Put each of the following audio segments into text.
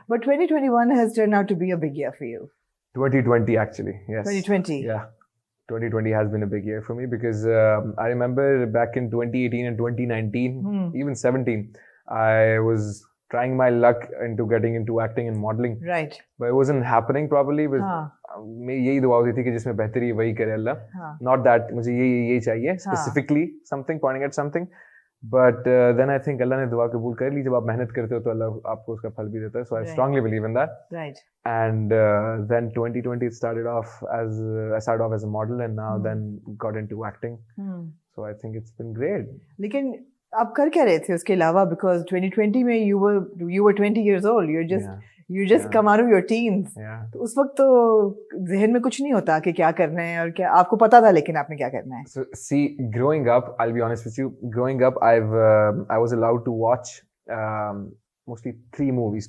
But 2021 has turned out to be a big year for you. 2020 actually, yes. 2020. Yeah. 2020 has been a big year for me because I remember back in 2018 and 2019, even 17, I was trying my luck into getting into acting and modeling. Right. But it wasn't happening properly. मैं यही दुआ होती थी कि जिसमें बेहतरी वही करे अल्लाह. Not that मुझे ये चाहिए specifically something pointing at something. But then I think अल्लाह ने दुआ कबूल कर ली. जब आप मेहनत करते हो तो अल्लाह आपको उसका फल भी देता है. So I strongly believe in that. Right. And then 2020 started off as I started off as a model and now then got into acting. So I think it's been great. लेकिन आप कर क्या रहे थे उसके अलावा? Because 2020 में you were 20 years old. You just come out of your teens. तो उस वक्त तो ज़हन में कुछ नहीं होता कि क्या करना है और क्या आपको पता था लेकिन आपने क्या करना है. So see, growing up, I'll be honest with you. Growing up, I was allowed to watch mostly two movies,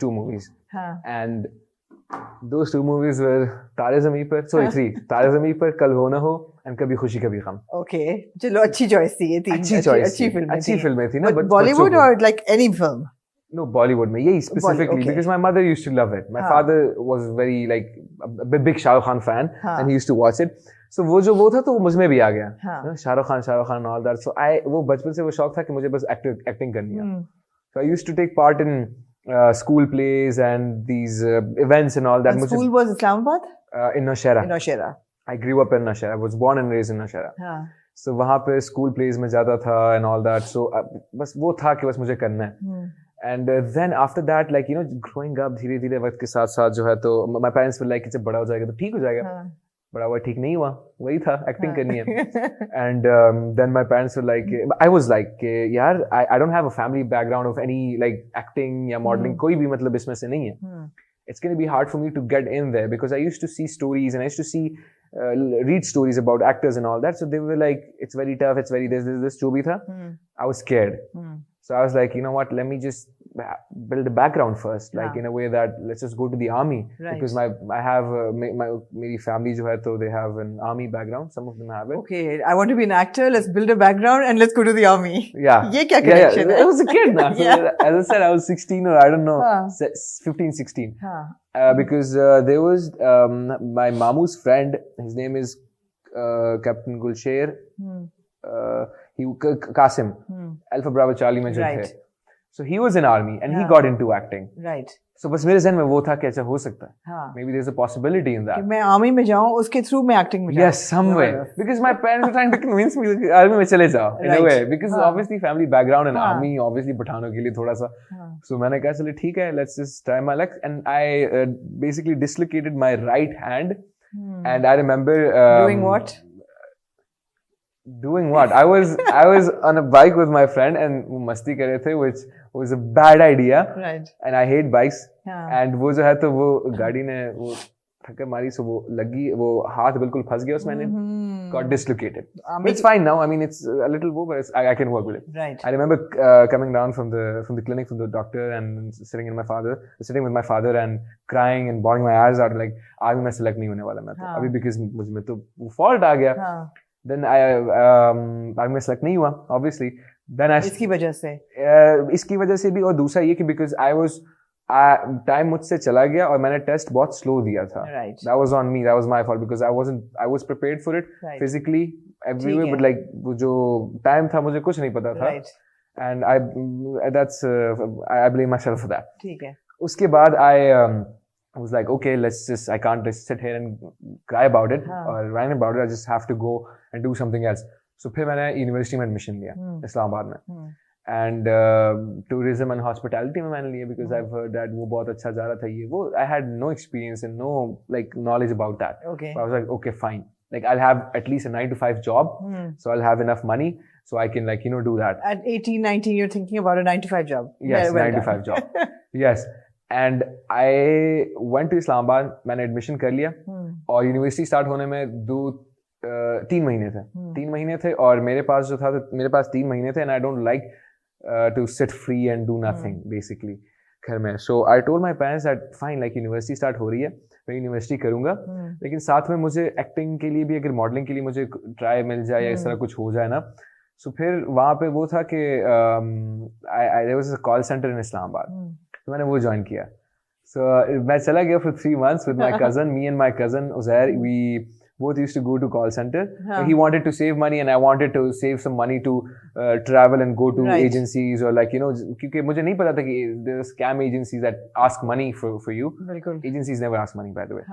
and those two movies were Tare Zameen Par. Sorry, three. Tare Zameen Par, Kal Ho Na Ho, and Kabhi Khushi Kabhi Gham. Okay, चलो अच्छी choice थी ये तीन. अच्छी फिल्में थी ना. But Bollywood or like any film? No, Bollywood में यही specifically because my mother used to love it. My father was very like a big Shah Rukh Khan fan and he used to watch it. So वो था तो मुझ में भी आ गया. Shah Rukh Khan and all that. So वो बचपन से वो शौक था कि मुझे बस acting करनी है. So I used to take part in school plays and these events and all that. And school was Islamabad? In Nashera. In Nashera. I grew up in Nashera. I was born and raised in Nashera. So वहाँ पे school plays में जाता था and all that. So बस वो था कि बस मुझे करना है. And then after that, like, you know, growing up, धीरे-धीरे वक्त के साथ-साथ जो है तो my parents were like कि जब बड़ा हो जाएगा तो ठीक हो जाएगा. बड़ा हुआ ठीक नहीं हुआ. वही था, acting करनी है. And then my parents were like, I was like, यार, I don't have a family background of any like acting या modeling. कोई भी मतलब इसमें से नहीं है. It's going to be hard for me to get in there because I used to see stories and I used to see read stories about actors and all that. So they were like, it's very tough, it's very this जो भी था. I was scared. So I was like, you know what, let me just build a background first, like in a way that let's just go to the army. Because I have मेरी family जो है तो they have an army background. Some of them have it. Okay, I want to be an actor. Let's build a background and let's go to the army. Yeah. ये क्या connection है? I was a kid now. So as I said, I was 16 or I don't know, 15, 16. Because there was my Mamu's friend. His name is Captain Gulsher. Qasim. Alpha Bravo Charlie में जो थे. So he was in army and he got into acting. Right. So बस मेरे ज़हन में वो था कि ऐसा हो सकता है. Maybe there's a possibility in that. कि मैं army में जाऊँ उसके through मैं acting में जाऊँ. Yes, somewhere. Because my parents were trying to convince me that army में चले जाओ in a way. Because obviously family background and army obviously पठानों के लिए थोड़ा सा. So मैंने कहा चले ठीक है, let's just try my luck. And I basically dislocated my right hand. And I remember doing what? Doing what? I was on a bike with my friend and वो मस्ती कर रहे थे, which was a bad idea. Right. And I hate bikes. And वो जो है तो वो गाड़ी ने वो ठक्कर मारी, so वो लगी, वो हाथ बिल्कुल फंस गया उसमें, got dislocated. But it's fine now. I mean, it's a little woe, but I can work with it. Right. I remember coming down from the clinic, from the doctor, and sitting with my father and crying and bawling my eyes out, like आगे मैं select नहीं होने वाला मैं तो अभी because मुझ में तो वो fault आ गया. Then आगे मैं select नहीं हुआ, obviously. Then इसकी वजह से भी और दूसरा ये कि because time मुझसे चला गया और मैंने टेस्ट बहुत slow दिया था. Right. That was on me. That was my fault because I was prepared for it physically everywhere, but like वो जो time था मुझे कुछ नहीं पता था. Right. And I blame myself for that. ठीक है. उसके बाद I was like, okay, I can't just sit here and cry about it or whine about it. I just have to go and do something else. So फिर मैंने university में admission लिया इस्लामाबाद में. And tourism and hospitality में मैंने लिया because I've heard that वो बहुत अच्छा जा रहा था ये वो. I had no experience and no like knowledge about that. Okay. So I was like, okay, fine. Like I'll have at least a 9-to-5 job, so I'll have enough money so I can like do that. At 18, 19, you're thinking about a 9-to-5 job. Yes, 9-to-5 job. Yes. And I went to Islamabad. मैंने admission कर लिया और university start होने में 3 महीने थे. 3 महीने थे और मेरे पास जो था तो मेरे पास 3 महीने थे and I don't like to sit free and do nothing basically घर में. So I told my parents that fine, like university start हो रही है, मैं यूनिवर्सिटी करूँगा, लेकिन साथ में मुझे एक्टिंग के लिए भी अगर मॉडलिंग के लिए मुझे ट्राई मिल जाए या इस तरह कुछ हो जाए ना. So फिर वहाँ पे वो था कि there was a call center in Islamabad. तो मैंने वो ज्वाइन किया. So मैं चला गया for 3 months with my cousin. Me and my cousin Uzair, we both used to go to call center. He wanted to save money and I wanted to save some money to travel and go to agencies or like, you know, क्योंकि मुझे नहीं पता था कि there are scam agencies that ask money for you. Agencies never ask money, by the way.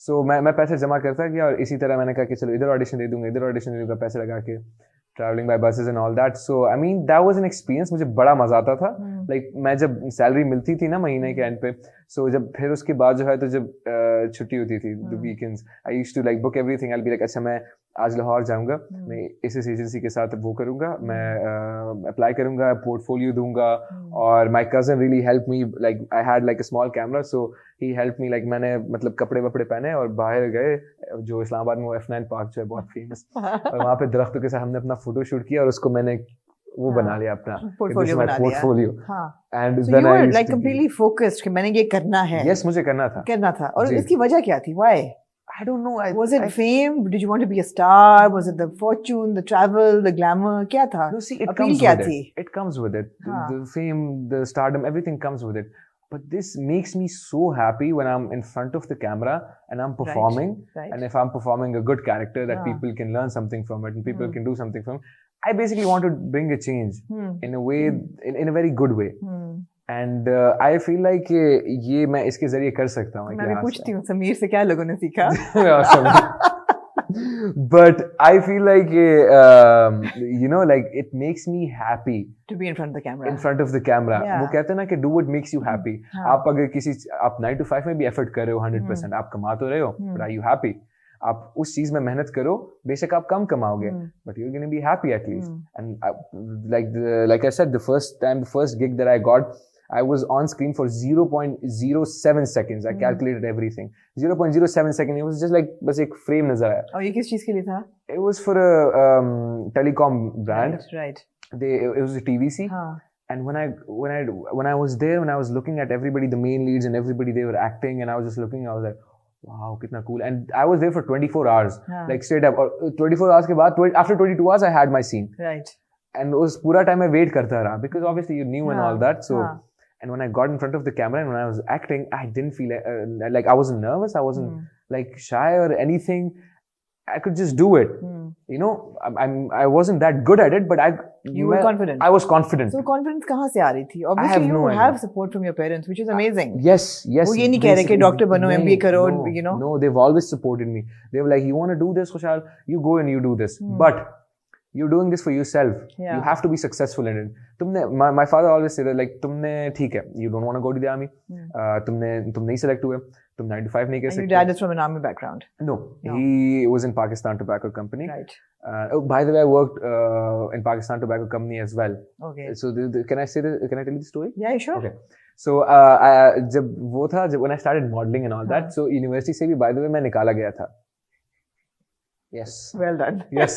So मैं पैसे जमा करता गया और इसी तरह मैंने कहा कि चलो इधर ऑडिशन दे दूंगा, इधर ऑडिशन दे दूंगा, पैसे लगा के traveling by buses and all that. So I mean that was an experience. मुझे बड़ा मजा आता था. Like मैं जब सैलरी मिलती थी ना महीने के एंड पे, so जब फिर उसके बाद जो है तो जब छुट्टी होती थी the weekends, I used to like book everything. I'll be like अच्छा मैं आज लाहौर जाऊंगा, मैं इस एजेंसी के साथ वो करूंगा, मैं अप्लाई करूंगा, पोर्टफोलियो दूंगा. और my cousin really helped me. Like I had like a small camera, so he helped me. Like मैंने मतलब कपड़े वपड़े पहने और बाहर गए, जो इस्लामाबाद में F9 पार्क जो है बहुत फेमस, और वहाँ पे दरख्तों के साथ हमने अपना फोटो शूट किया और उसको मैंने वो बना लिया अपना पोर्टफोलियो बना portfolio. And so you were like completely focused कि मैंने ये करना है. Yes, मुझे करना था. और इसकी वजह क्या थी? Why? I don't know. Was it fame? Did you want to be a star? Was it the fortune, the travel, the glamour? क्या था? No, see, it comes with it. It comes with it. The fame, the stardom, everything comes with it. But this makes me so happy when I'm in front of the camera and I'm performing. Right. And if I'm performing a good character that people can learn something from it and people can do something from it. I basically want to bring a change in a way, in a very good way. And I feel like ये मैं इसके जरिए कर सकता हूँ. मैं भी पूछती हूँ समीर से क्या लोगों ने सीखा. But I feel like you know, like it makes me happy to be in front of the camera. In front of the camera. वो कहते हैं ना कि do what makes you happy. आप अगर किसी आप 9 to 5 में भी effort कर रहे हो 100%, आप कमा तो रहे हो, but are you happy? आप उस चीज में मेहनत करो, बेशक आप कम कमाओगे, but you're going to be happy at least. And like I said, the first gig that I got, I was on screen for 0.07 seconds. I calculated everything. 0.07 seconds. It was just like बस एक frame नजर आया. और ये किस चीज के लिए था? It was for a telecom brand. Right. It was a TVC. And when I was there, when I was looking at everybody, the main leads and everybody, they were acting, and I was just looking. I was like, wow, कितना cool. And I was there for 24 hours, like straight up. और 24 hours के बाद, after 22 hours, I had my scene. Right. And उस पूरा time मैं wait करता रहा, because obviously you knew and all that. So, and when I got in front of the camera and when I was acting, I didn't feel like I wasn't nervous. I wasn't like shy or anything. I could just do it. You know, I wasn't that good at it, but you were confident. I was confident. So confidence कहाँ से आ रही थी? Obviously you have support from your parents, which is amazing. Yes. वो ये नहीं कह रहे कि डॉक्टर बनो, MBA करो, you know. No, they've always supported me. They were like, you want to do this, Khushhal? You go and you do this. But you're doing this for yourself. You have to be successful in it. My father always said that, like, तुमने ठीक है, you don't want to go to the army. तुम नहीं select हुए, तुम 9 to 5 नहीं कर सकते. Your dad is from an army background. No, he was in Pakistan Tobacco Company. Right. By the way, I worked in Pakistan Tobacco Company as well. Okay. So can I tell you the story? Yeah, sure. Okay. So जब वो था, when I started modeling and all that, so university से भी by the way मैं निकाला गया था. Yes. Well done. Yes.